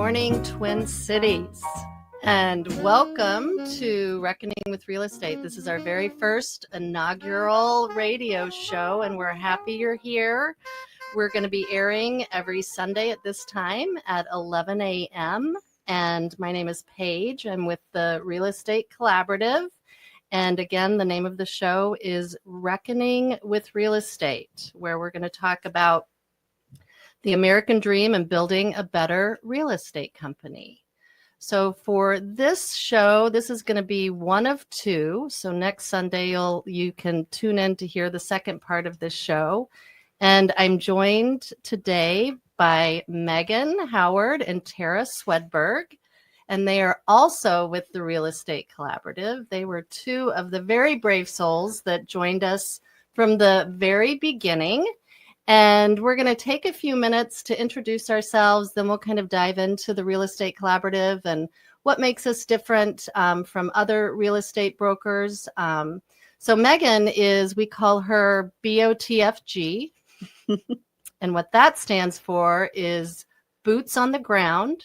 morning, Twin Cities, and welcome to Reckoning with Real Estate. This is our very first inaugural radio show, and we're happy you're here. We're going to be airing every Sunday at this time at 11 a.m., and my name is Paige. I'm with the Real Estate Collaborative, and again, the name of the show is Reckoning with Real Estate, where we're going to talk about the American dream and building a better real estate company. So for this show, this is going to be one of two. So next Sunday, you can tune in to hear the second part of this show. And I'm joined today by Meghan Howard and Tara Swedberg. And they are also with the Real Estate Collaborative. They were two of the very brave souls that joined us from the very beginning. And we're going to take a few minutes to introduce ourselves, then we'll kind of dive into the Real Estate Collaborative and what makes us different from other real estate brokers. So Meghan is, we call her BOTFG, and what that stands for is boots on the ground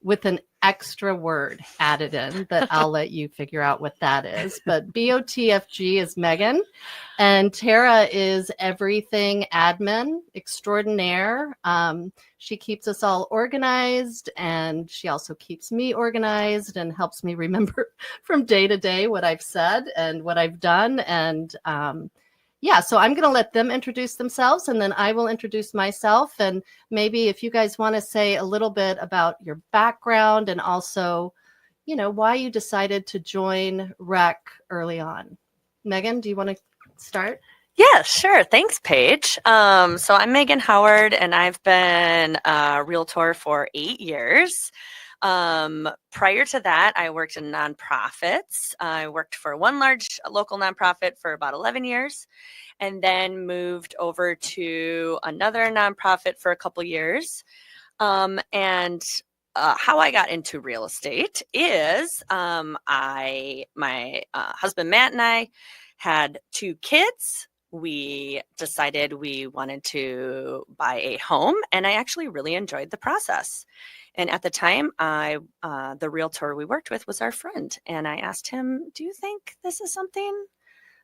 with an extra word added in that I'll let you figure out what that is. But BOTFG is Meghan, and Tara is everything admin extraordinaire. She keeps us all organized, and she also keeps me organized and helps me remember from day to day what I've said and what I've done. And so I'm going to let them introduce themselves, and then I will introduce myself. And maybe if you guys want to say a little bit about your background and also, why you decided to join REC early on. Meghan, do you want to start? Yeah, sure. Thanks, Paige. So I'm Meghan Howard, and I've been a realtor for 8 years. Prior to that, I worked in nonprofits. I worked for one large local nonprofit for about 11 years, and then moved over to another nonprofit for a couple years. How I got into real estate is my husband Matt and I had 2 kids. We decided we wanted to buy a home, and I actually really enjoyed the process. And at the time, the realtor we worked with was our friend. And I asked him, do you think this is something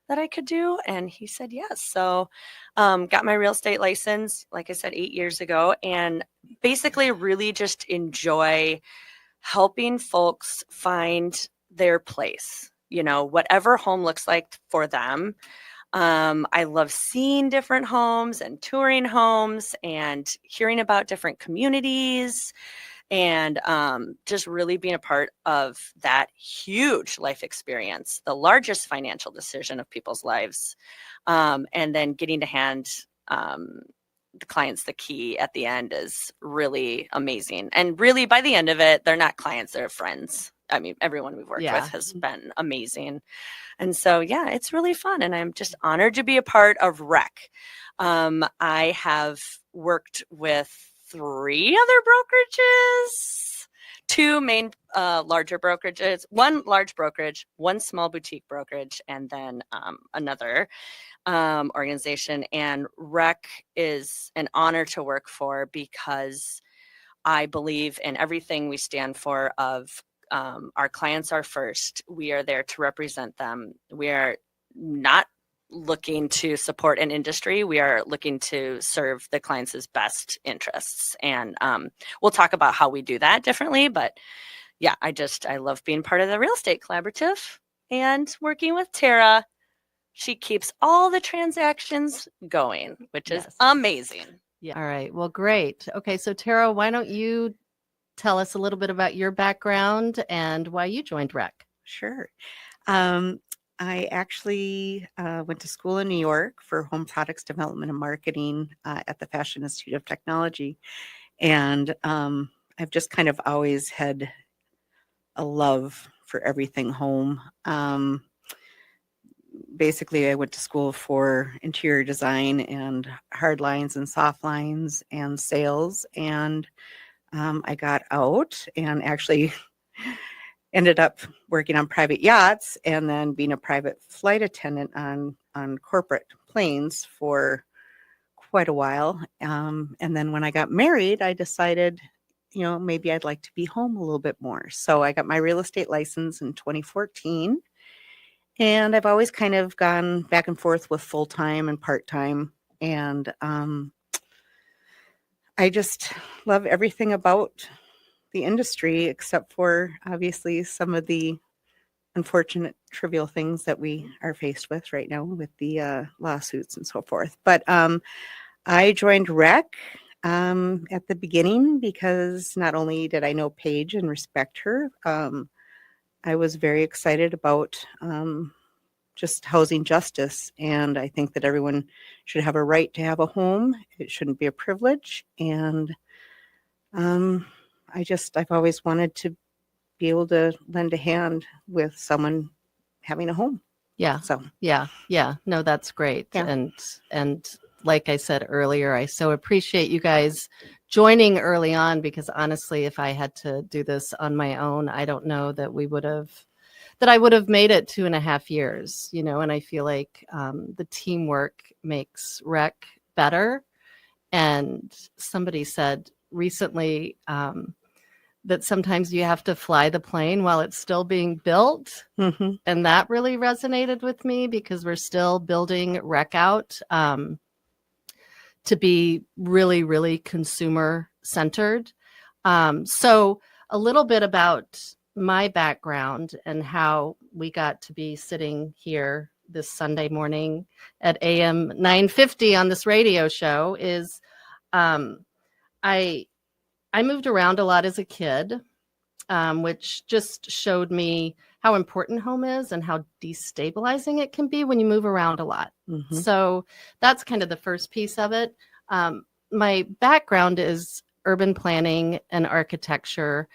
that I could do? And he said yes. So got my real estate license, like I said, 8 years ago, and basically really just enjoy helping folks find their place, whatever home looks like for them. I love seeing different homes and touring homes and hearing about different communities. And just really being a part of that huge life experience, the largest financial decision of people's lives, and then getting to hand the clients the key at the end is really amazing. And really, by the end of it, they're not clients, they're friends. I mean, everyone we've worked with has been amazing. And so, it's really fun. And I'm just honored to be a part of REC. I have worked with 3 other brokerages, 2 main larger brokerages, 1 large brokerage, 1 small boutique brokerage, and then another organization. And REC is an honor to work for because I believe in everything we stand for of our clients are first. We are there to represent them. We are not looking to support an industry. We are looking to serve the clients' best interests. And we'll talk about how we do that differently. But I love being part of the Real Estate Collaborative and working with Tara. She keeps all the transactions going, which is amazing. Yeah. All right. Well, great. Okay. So Tara, why don't you tell us a little bit about your background and why you joined REC? Sure. I actually went to school in New York for home products development and marketing at the Fashion Institute of Technology. And I've just kind of always had a love for everything home. Basically, I went to school for interior design and hard lines and soft lines and sales. And I got out and actually ended up working on private yachts and then being a private flight attendant on corporate planes for quite a while. And then when I got married, I decided maybe I'd like to be home a little bit more. So I got my real estate license in 2014. And I've always kind of gone back and forth with full-time and part-time. And I just love everything about the industry, except for obviously some of the unfortunate trivial things that we are faced with right now with the lawsuits and so forth. But I joined REC at the beginning because not only did I know Paige and respect her, I was very excited about just housing justice. And I think that everyone should have a right to have a home. It shouldn't be a privilege. And I've always wanted to be able to lend a hand with someone having a home. Yeah. So yeah. No, that's great. Yeah. And like I said earlier, I so appreciate you guys joining early on, because honestly, if I had to do this on my own, I don't know that I would have made it 2.5 years, and I feel like the teamwork makes REC better. And somebody said recently that sometimes you have to fly the plane while it's still being built. Mm-hmm. And that really resonated with me, because we're still building REC out to be really, really consumer centered. So a little bit about my background and how we got to be sitting here this Sunday morning at AM 950 on this radio show is I moved around a lot as a kid, which just showed me how important home is and how destabilizing it can be when you move around a lot. Mm-hmm. So that's kind of the first piece of it. My background is urban planning and architecture,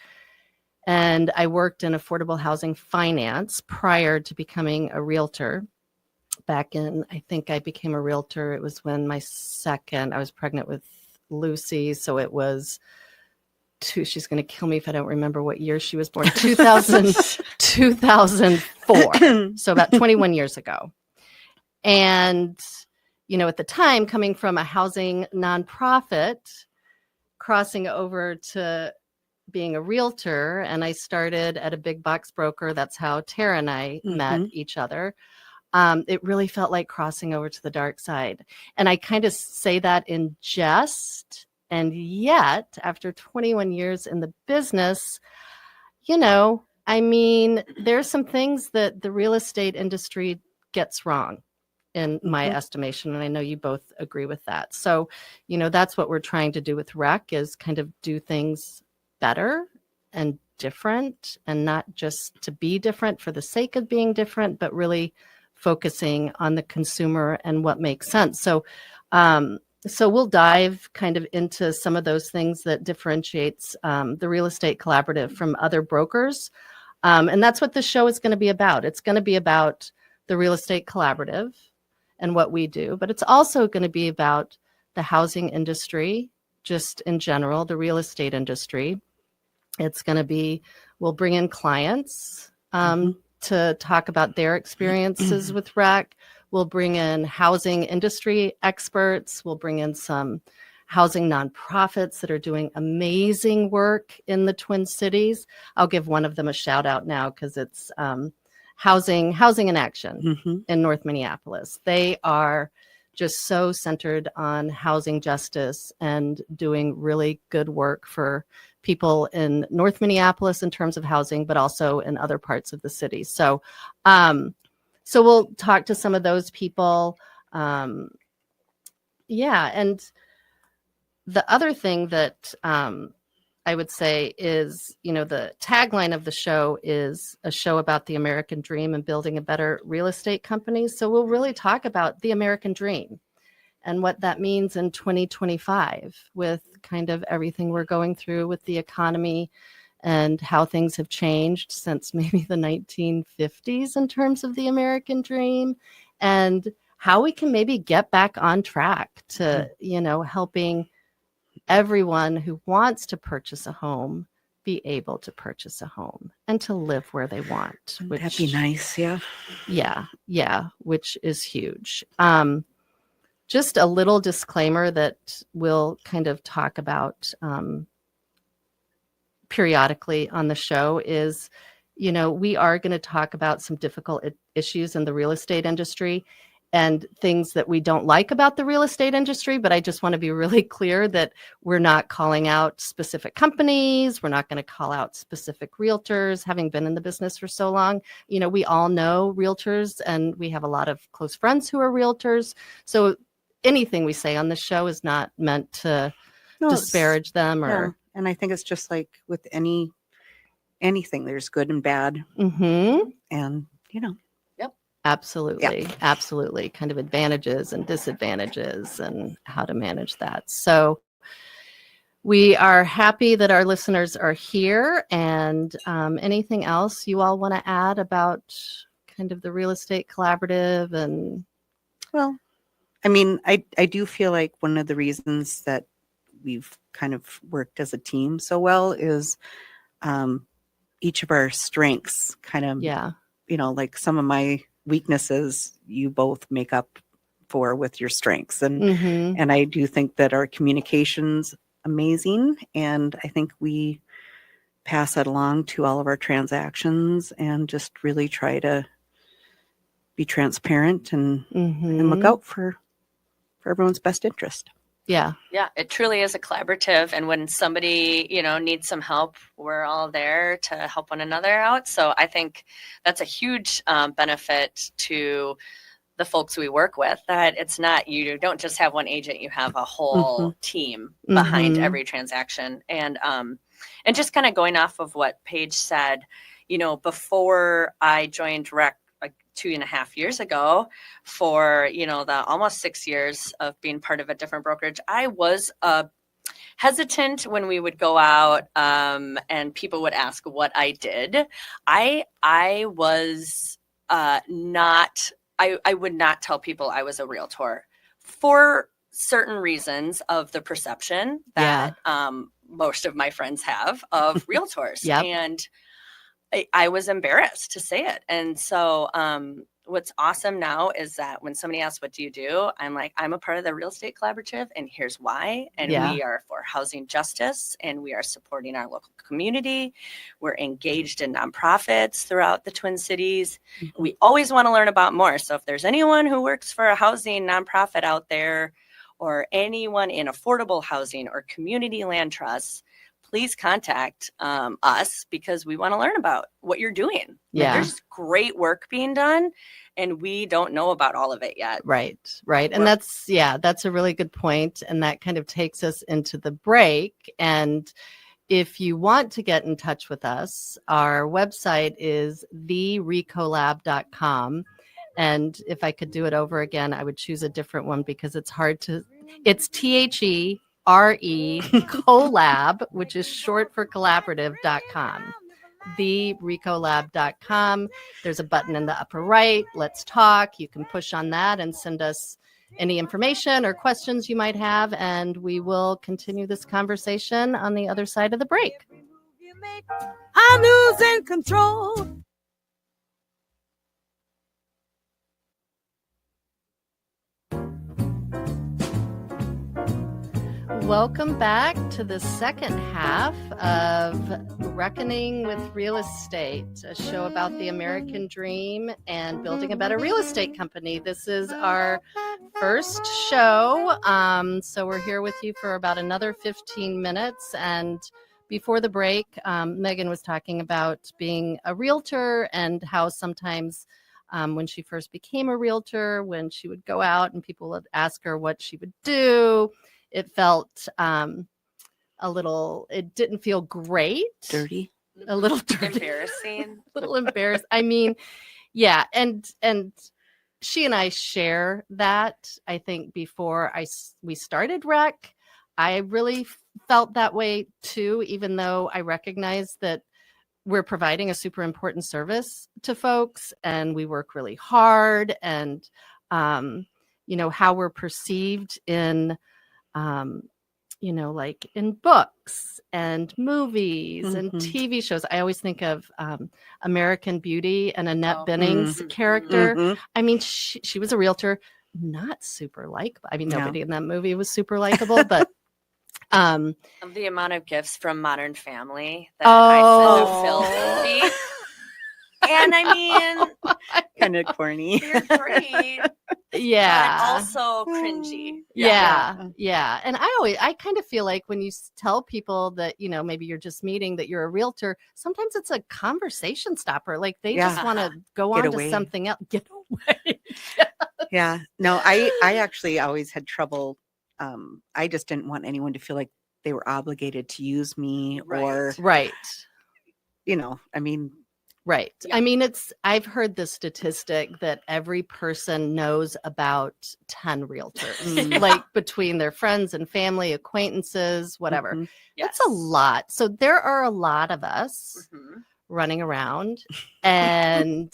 and I worked in affordable housing finance prior to becoming a realtor. Back in, I think I became a realtor, it was when I was pregnant with Lucy, so it was she's going to kill me if I don't remember what year she was born. 2004. So about 21 years ago. And, at the time, coming from a housing nonprofit, crossing over to being a realtor, and I started at a big box broker. That's how Tara and I met each other. It really felt like crossing over to the dark side. And I kind of say that in jest. And yet, after 21 years in the business, there's some things that the real estate industry gets wrong, in my estimation. And I know you both agree with that. So, that's what we're trying to do with REC, is kind of do things better and different, and not just to be different for the sake of being different, but really focusing on the consumer and what makes sense. So we'll dive kind of into some of those things that differentiates the Real Estate Collaborative from other brokers. And that's what this show is going to be about. It's going to be about the Real Estate Collaborative and what we do, but it's also going to be about the housing industry, just in general, the real estate industry. It's going to be, we'll bring in clients to talk about their experiences with REC. We'll bring in housing industry experts. We'll bring in some housing nonprofits that are doing amazing work in the Twin Cities. I'll give one of them a shout out now, because it's Housing in Action in North Minneapolis. They are just so centered on housing justice and doing really good work for people in North Minneapolis in terms of housing, but also in other parts of the city. So we'll talk to some of those people. And the other thing that I would say is, the tagline of the show is a show about the American dream and building a better real estate company. So we'll really talk about the American dream and what that means in 2025 with kind of everything we're going through with the economy and how things have changed since maybe the 1950s in terms of the American dream, and how we can maybe get back on track to, helping everyone who wants to purchase a home be able to purchase a home and to live where they want. That'd be nice. Yeah. Yeah. Which is huge. Just a little disclaimer that we'll kind of talk about periodically on the show is, we are going to talk about some difficult issues in the real estate industry and things that we don't like about the real estate industry. But I just want to be really clear that we're not calling out specific companies. We're not going to call out specific realtors. Having been in the business for so long, we all know realtors, and we have a lot of close friends who are realtors. So anything we say on the show is not meant to disparage them or. Yeah. And I think it's just like with anything, there's good and bad. Mm-hmm. And, Absolutely. Yeah. Absolutely. Kind of advantages and disadvantages and how to manage that. So we are happy that our listeners are here. And anything else you all want to add about kind of the real estate collaborative? And well, I mean, I do feel like one of the reasons that we've kind of worked as a team so well is each of our strengths kind of, like some of my weaknesses you both make up for with your strengths. And and I do think that our communication's amazing. And I think we pass that along to all of our transactions and just really try to be transparent and look out for everyone's best interest. Yeah. Yeah, it truly is a collaborative. And when somebody, needs some help, we're all there to help one another out. So I think that's a huge benefit to the folks we work with, that it's not, you don't just have one agent, you have a whole team behind every transaction. And just kind of going off of what Paige said, before I joined REC 2.5 years ago, for the almost 6 years of being part of a different brokerage, I was hesitant when we would go out and people would ask what I did. I was not. I would not tell people I was a realtor for certain reasons of the perception that most of my friends have of realtors. Yep. And I was embarrassed to say it. And so what's awesome now is that when somebody asks, what do you do? I'm like, I'm a part of the Real Estate Collaborative, and here's why. And we are for housing justice, and we are supporting our local community. We're engaged in nonprofits throughout the Twin Cities. We always want to learn about more. So if there's anyone who works for a housing nonprofit out there, or anyone in affordable housing or community land trusts, please contact us, because we want to learn about what you're doing. Yeah. There's great work being done, and we don't know about all of it yet. Right. And that's a really good point. And that kind of takes us into the break. And if you want to get in touch with us, our website is therecolab.com. And if I could do it over again, I would choose a different one, because it's TheRe Collab, which is short for collaborative.com. Therecolab.com. There's a button in the upper right. Let's talk. You can push on that and send us any information or questions you might have, and we will continue this conversation on the other side of the break. I'm losing control. Welcome back to the second half of Reckoning with Real Estate, a show about the American dream and building a better real estate company. This is our first show, so we're here with you for about another 15 minutes. And before the break, Megan was talking about being a realtor and how sometimes when she first became a realtor, when she would go out and people would ask her what she would do, it felt it didn't feel great. Dirty. A little dirty. Embarrassing. A little embarrassed. I mean, yeah. And she and I share that. I think before we started REC, I really felt that way too, even though I recognize that we're providing a super important service to folks and we work really hard, and, how we're perceived in, like in books and movies and TV shows. I always think of American Beauty and Annette Bening's character. I mean, she was a realtor, not super likable. I mean, nobody in that movie was super likable, but Um, Of the amount of gifts from Modern Family that I send to Phil and Phoebe. And I mean, Kind of corny. they're great, yeah. but also cringy. Yeah. And I kind of feel like when you tell people that, maybe you're just meeting, that you're a realtor, sometimes it's a conversation stopper. Like they just want to go Get on away. to something else. Get away. Yeah. No, I actually always had trouble. I just didn't want anyone to feel like they were obligated to use me or, Right. I mean, Right. Yeah. I mean, I've heard the statistic that every person knows about 10 realtors, like between their friends and family, acquaintances, whatever. mhm. That's a lot. So there are a lot of us running around, and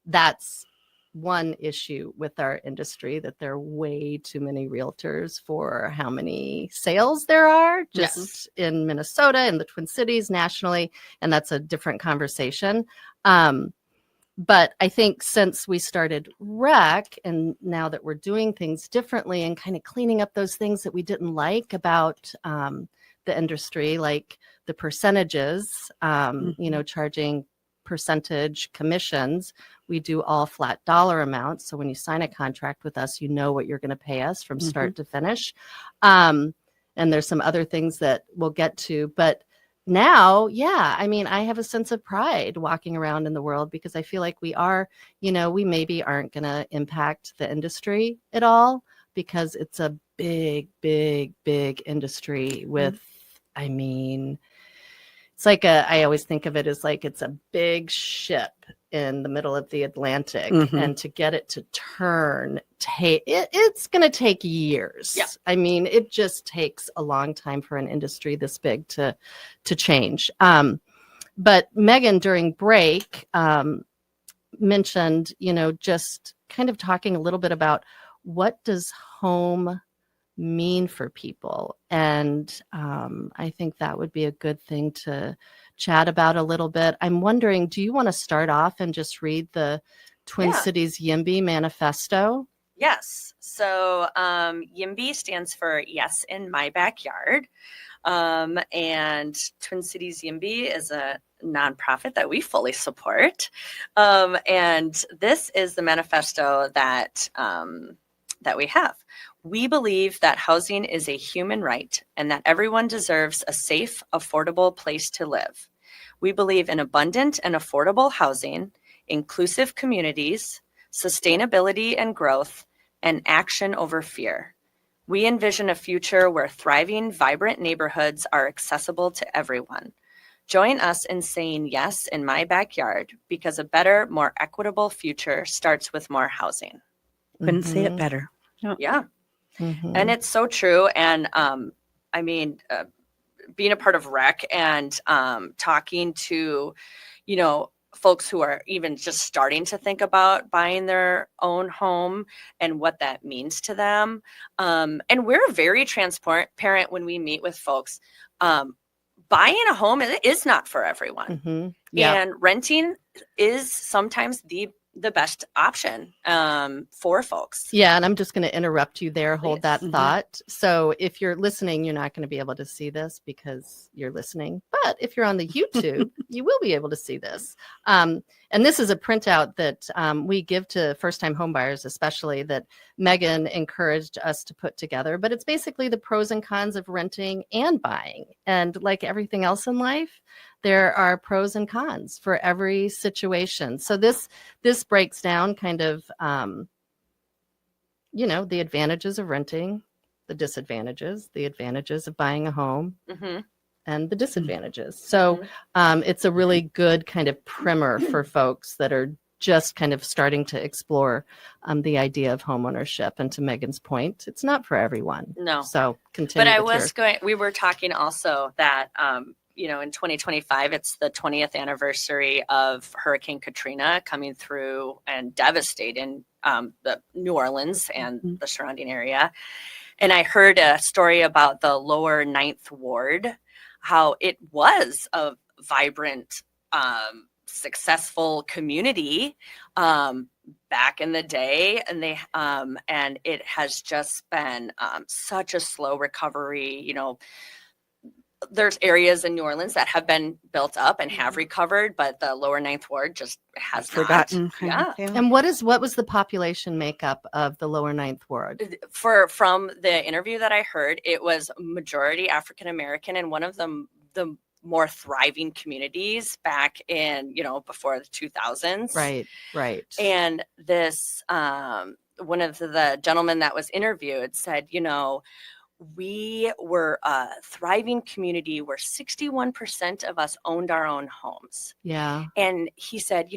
that's one issue with our industry, that there are way too many realtors for how many sales there are just in Minnesota, in the Twin Cities, nationally, and that's a different conversation. But I think since we started REC, and now that we're doing things differently and kind of cleaning up those things that we didn't like about the industry, like the percentages, charging percentage commissions. We do all flat dollar amounts. So when you sign a contract with us, you know what you're going to pay us from start to finish. And there's some other things that we'll get to. But now, I mean, I have a sense of pride walking around in the world because I feel like we are, we maybe aren't going to impact the industry at all because it's a big, big, big industry with, I mean, it's like I always think of it as like it's a big ship in the middle of the Atlantic, and to get it to turn, it's going to take years. Yeah. I mean, it just takes a long time for an industry this big to change. But Megan, during break, mentioned, just kind of talking a little bit about what does home mean for people. And I think that would be a good thing to chat about a little bit. I'm wondering, do you want to start off and just read the Twin Cities YIMBY manifesto? Yes. So YIMBY stands for Yes in My Backyard. And Twin Cities YIMBY is a nonprofit that we fully support. And this is the manifesto that we have. We believe that housing is a human right and that everyone deserves a safe, affordable place to live. We believe in abundant and affordable housing, inclusive communities, sustainability and growth, and action over fear. We envision a future where thriving, vibrant neighborhoods are accessible to everyone. Join us in saying yes in my backyard, because a better, more equitable future starts with more housing. Couldn't say it better. Yeah. And it's so true. And I mean, being a part of REC and talking to, folks who are even just starting to think about buying their own home and what that means to them. And we're very transparent when we meet with folks. Buying a home is not for everyone. And renting is sometimes the best option for folks. Yeah, and I'm just going to interrupt you there. Hold that Mm-hmm. thought. So if you're listening, you're not going to be able to see this because you're listening. But if you're on the YouTube, you will be able to see this. And this is a printout that we give to first-time homebuyers, especially, that Megan encouraged us to put together. But it's basically the pros and cons of renting and buying. And like everything else in life, there are pros and cons for every situation. So this breaks down kind of, the advantages of renting, the disadvantages, the advantages of buying a home, and the disadvantages. So it's a really good kind of primer for folks that are just kind of starting to explore the idea of homeownership. And to Megan's point, it's not for everyone. No. So continue. But we were talking also that, in 2025, it's the 20th anniversary of Hurricane Katrina coming through and devastating the New Orleans and the surrounding area. And I heard a story about the lower 9th Ward, how it was a vibrant, successful community back in the day, and and it has just been such a slow recovery. You know, there's areas in New Orleans that have been built up and have recovered, but the lower Ninth Ward just has Forgotten. not. Yeah. And what was the population makeup of the lower Ninth Ward? From the interview that I heard, it was majority African American, and one of the more thriving communities back in, before the 2000s. Right. And this, one of the gentlemen that was interviewed said, we were a thriving community where 61% of us owned our own homes. Yeah. And he said,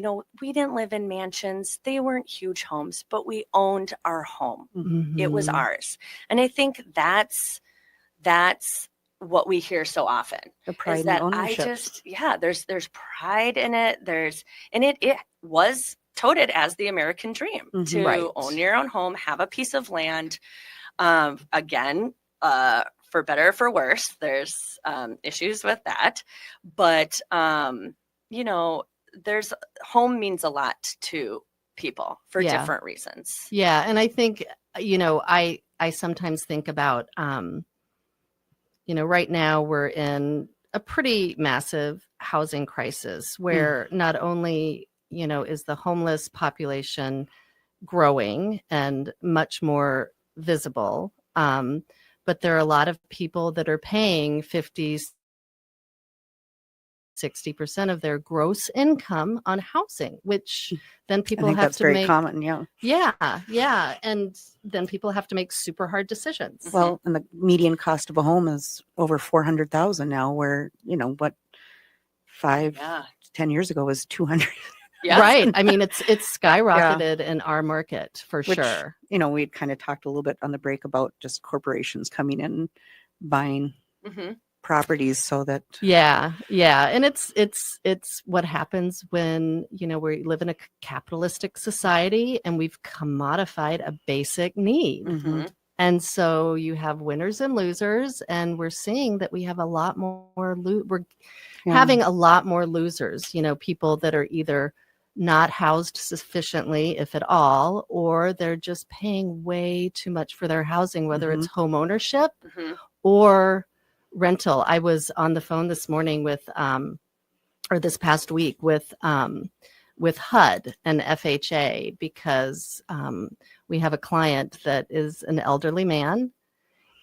we didn't live in mansions. They weren't huge homes, but we owned our home. Mm-hmm. It was ours. And I think that's what we hear so often. The pride is that and ownership. There's pride in it. It was touted as the American dream to Right. own your own home, have a piece of land. Again, for better or for worse, there's issues with that. But, there's home means a lot to people for different reasons. Yeah. And I think, I sometimes think about, right now we're in a pretty massive housing crisis where not only, is the homeless population growing and much more visible, but there are a lot of people that are paying 50, 60% of their gross income on housing, which then people have to make. That's very common, yeah. Yeah. And then people have to make super hard decisions. Well, and the median cost of a home is over $400,000 now, where, 10 years ago was 200. Yeah. Right. I mean, it's skyrocketed in our market for Which, sure. We'd kind of talked a little bit on the break about just corporations coming in and buying properties so that. Yeah. And it's what happens when, we live in a capitalistic society and we've commodified a basic need. Mm-hmm. And so you have winners and losers, and we're seeing that we have a lot more, having a lot more losers, people that are either not housed sufficiently, if at all, or they're just paying way too much for their housing, whether it's home ownership or rental. I was on the phone this morning with, or this past week with HUD and FHA, because we have a client that is an elderly man,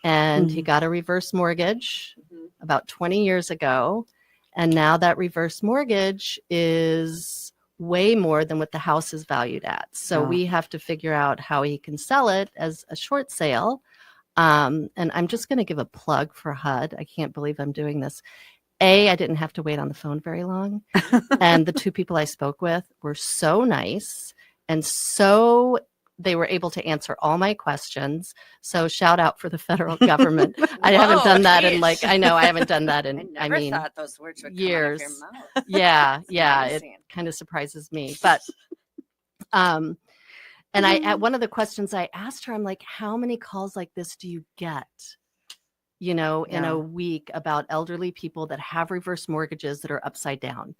and he got a reverse mortgage about 20 years ago. And now that reverse mortgage is way more than what the house is valued at. So we have to figure out how he can sell it as a short sale. And I'm just going to give a plug for HUD. I can't believe I'm doing this. I didn't have to wait on the phone very long. And the two people I spoke with were so nice. And so they were able to answer all my questions. So shout out for the federal government. I haven't done that in I haven't done that in, I never thought those words would years. Come out of your mouth. Yeah. It kind of surprises me. But, and at one of the questions I asked her, I'm like, how many calls like this do you get, in a week about elderly people that have reverse mortgages that are upside down?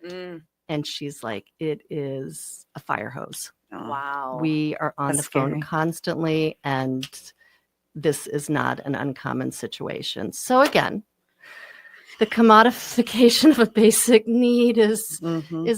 And she's like, it is a fire hose. Wow. We are on the phone constantly, and this is not an uncommon situation. So again, the commodification of a basic need is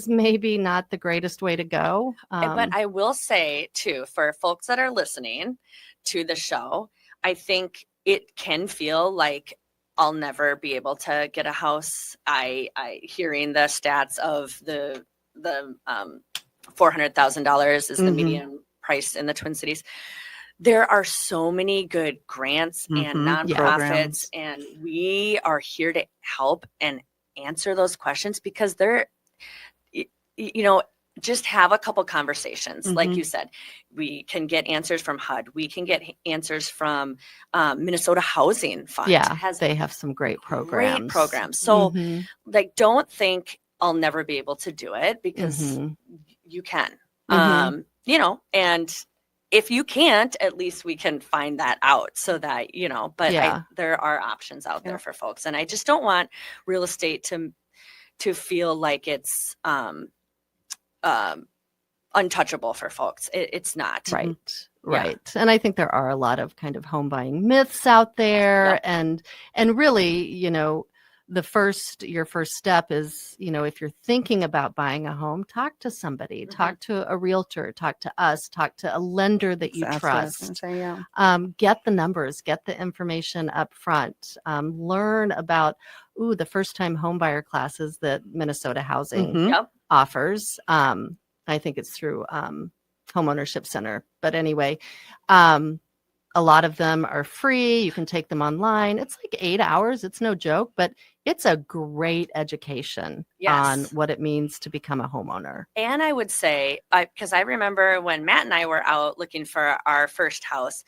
maybe not the greatest way to go. But I will say too, for folks that are listening to the show, I think it can feel like I'll never be able to get a house. I hearing the stats of the $400,000 is the median price in the Twin Cities. There are so many good grants and nonprofits, and we are here to help and answer those questions, because they're, just have a couple conversations. Like you said, we can get answers from HUD. We can get answers from Minnesota Housing Fund. Yeah, they have some great programs. So don't think I'll never be able to do it, because you can, and if you can't, at least we can find that out so that, there are options out there for folks. And I just don't want real estate to feel like it's, untouchable for folks. It's not. Right. Yeah. Right. And I think there are a lot of kind of home buying myths out there. Yep. And really, your first step is, if you're thinking about buying a home, talk to somebody, talk to a realtor, talk to us, talk to a lender that you That's what I was gonna trust. say, yeah. Get the numbers, get the information up front, learn about, the first time home buyer classes that Minnesota Housing Mhm. Yep. offers. I think it's through Homeownership Center. But anyway, a lot of them are free. You can take them online. It's like 8 hours. It's no joke, but it's a great education on Yes. what it means to become a homeowner. And I would say, because I remember when Matt and I were out looking for our first house,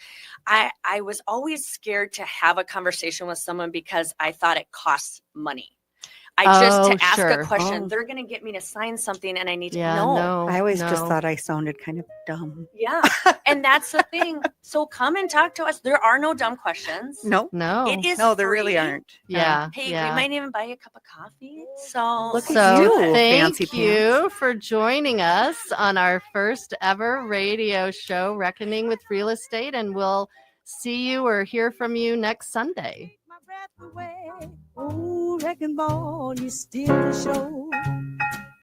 I was always scared to have a conversation with someone because I thought it costs money. To ask sure. a question, Oh. they're going to get me to sign something and I need to Yeah, know. no. I always just no. thought I sounded kind of dumb. Yeah. And that's the thing. So come and talk to us. There are no dumb questions. No, No. It is no, there really free. aren't. Yeah. Hey, yeah. we might even buy you a cup of coffee. So Look at So you, thank fancy you for joining us on our first ever radio show, Reckoning with Real Estate, and we'll see you or hear from you next Sunday. My breath away. Oh, wrecking ball, you steal the show.